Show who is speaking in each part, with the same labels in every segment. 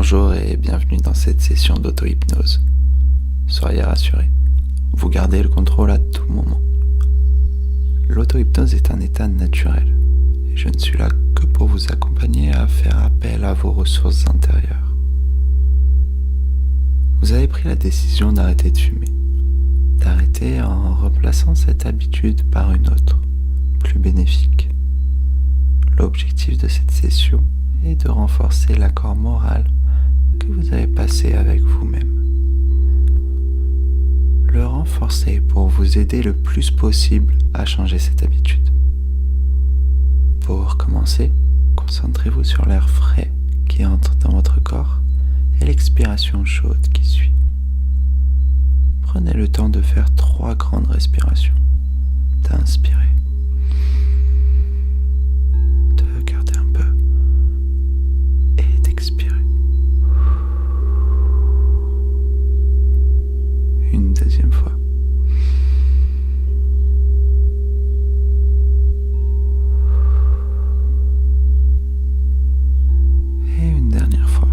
Speaker 1: Bonjour et bienvenue dans cette session d'auto-hypnose. Soyez rassurés, vous gardez le contrôle à tout moment. L'auto-hypnose est un état naturel et je ne suis là que pour vous accompagner à faire appel à vos ressources intérieures. Vous avez pris la décision d'arrêter de fumer, d'arrêter en remplaçant cette habitude par une autre, plus bénéfique. L'objectif de cette session est de renforcer l'accord moral que vous avez passé avec vous-même. Le renforcer pour vous aider le plus possible à changer cette habitude. Pour commencer, concentrez-vous sur l'air frais qui entre dans votre corps et l'expiration chaude qui suit. Prenez le temps de faire 3 grandes respirations, d'inspirer, de garder un peu et d'expirer. Une deuxième fois. Et une dernière fois.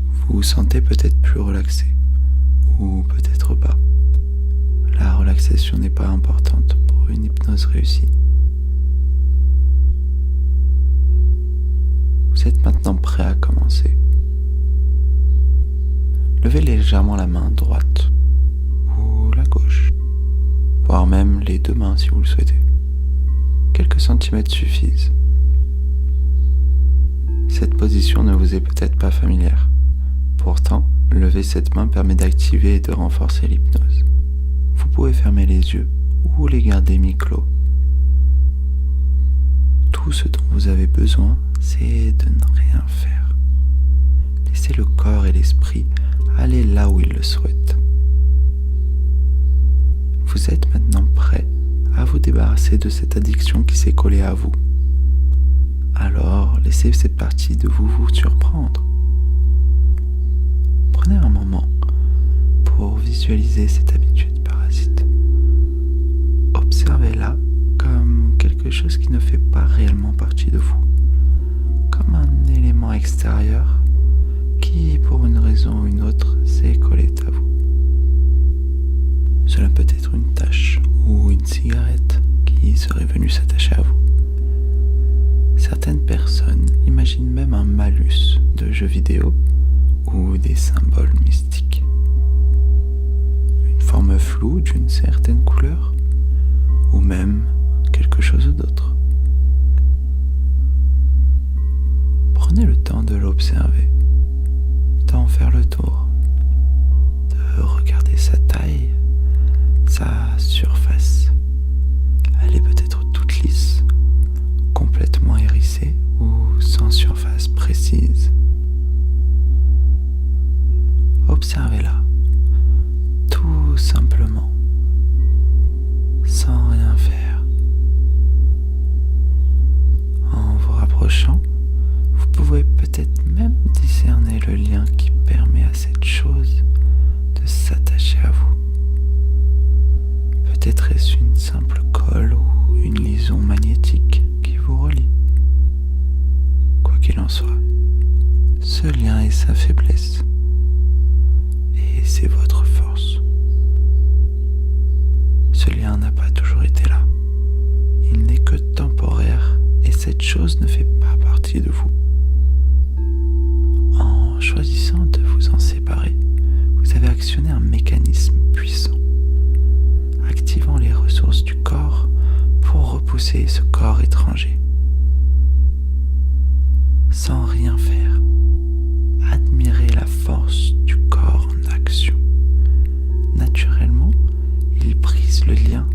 Speaker 1: Vous vous sentez peut-être plus relaxé, ou peut-être pas. La relaxation n'est pas importante pour une hypnose réussie. Vous êtes maintenant prêt à commencer. Levez légèrement la main droite ou la gauche, voire même les 2 mains si vous le souhaitez. Quelques centimètres suffisent. Cette position ne vous est peut-être pas familière. Pourtant, lever cette main permet d'activer et de renforcer l'hypnose. Vous pouvez fermer les yeux ou les garder mi-clos. Tout ce dont vous avez besoin, c'est de ne rien faire. Laissez le corps et l'esprit aller là où ils le souhaitent. Vous êtes maintenant prêt à vous débarrasser de cette addiction qui s'est collée à vous. Alors, laissez cette partie de vous surprendre. Prenez un moment pour visualiser cette habitude parasite. Observez-la comme quelque chose qui ne fait pas réellement partie de vous, comme un élément extérieur qui, pour une raison ou une autre, s'est collé à vous. Cela peut être une tache ou une cigarette qui serait venue s'attacher à vous. Certaines personnes imaginent même un malus de jeux vidéo ou des symboles mystiques. Une forme floue d'une certaine couleur ou même quelque chose d'autre. Prenez le temps de l'observer, d'en faire le tour, de regarder sa taille, sa surface. Elle est peut-être toute lisse, complètement hérissée ou sans surface précise. Observez-la, tout simplement, sans rien faire. En vous rapprochant, vous pouvez peut-être même discerner le lien qui permet à cette chose de s'attacher à vous. Peut-être est-ce une simple colle ou une liaison magnétique qui vous relie. Quoi qu'il en soit, ce lien est sa faiblesse. Et c'est votre force. Ce lien n'a pas toujours été là. Il n'est que temporaire et cette chose ne fait pas partie de vous. En choisissant de vous en séparer, vous avez actionné un mécanisme puissant, activant les ressources du corps pour repousser ce corps étranger. Sans rien faire, admirez la force du corps en action. Naturellement, il brise le lien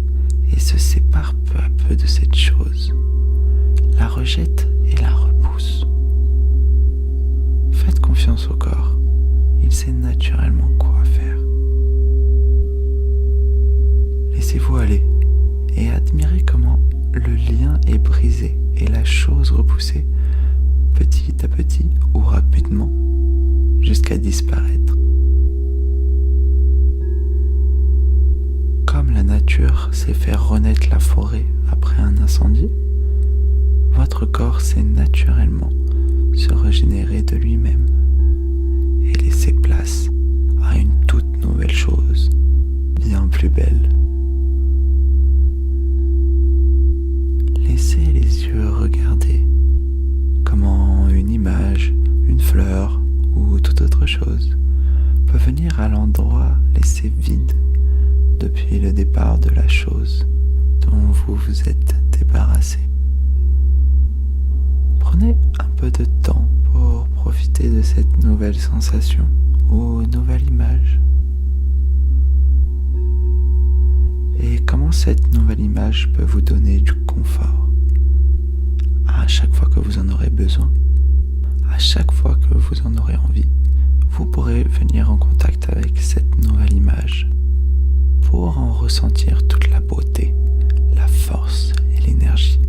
Speaker 1: et se sépare peu à peu de cette chose, la rejette et la repousse. Faites confiance au corps, il sait naturellement quoi faire. Laissez-vous aller et admirez comment le lien est brisé et la chose repoussée petit à petit ou rapidement jusqu'à disparaître. nature sait faire renaître la forêt après un incendie, votre corps sait naturellement se régénérer de lui-même et laisser place à une toute nouvelle chose, bien plus belle. Laissez les yeux regarder comment une image, une fleur ou toute autre chose peut venir à l'endroit laissé vide depuis le départ de la chose dont vous vous êtes débarrassé. Prenez un peu de temps pour profiter de cette nouvelle sensation ou nouvelle image. Et comment cette nouvelle image peut vous donner du confort à chaque fois que vous en aurez besoin, à chaque fois que vous en aurez envie. Vous pourrez venir en contact avec cette nouvelle image pour en ressentir toute la beauté, la force et l'énergie.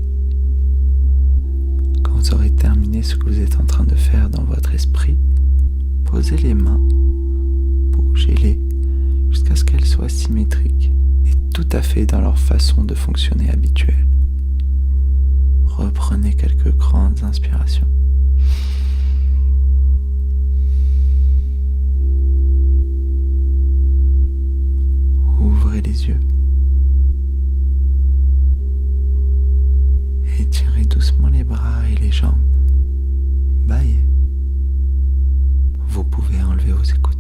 Speaker 1: Quand vous aurez terminé ce que vous êtes en train de faire dans votre esprit, posez les mains, bougez-les jusqu'à ce qu'elles soient symétriques et tout à fait dans leur façon de fonctionner habituelle. Reprenez quelques grandes inspirations. Ouvrez les yeux. Étirez doucement les bras et les jambes. Bâillez. Vous pouvez enlever vos écouteurs.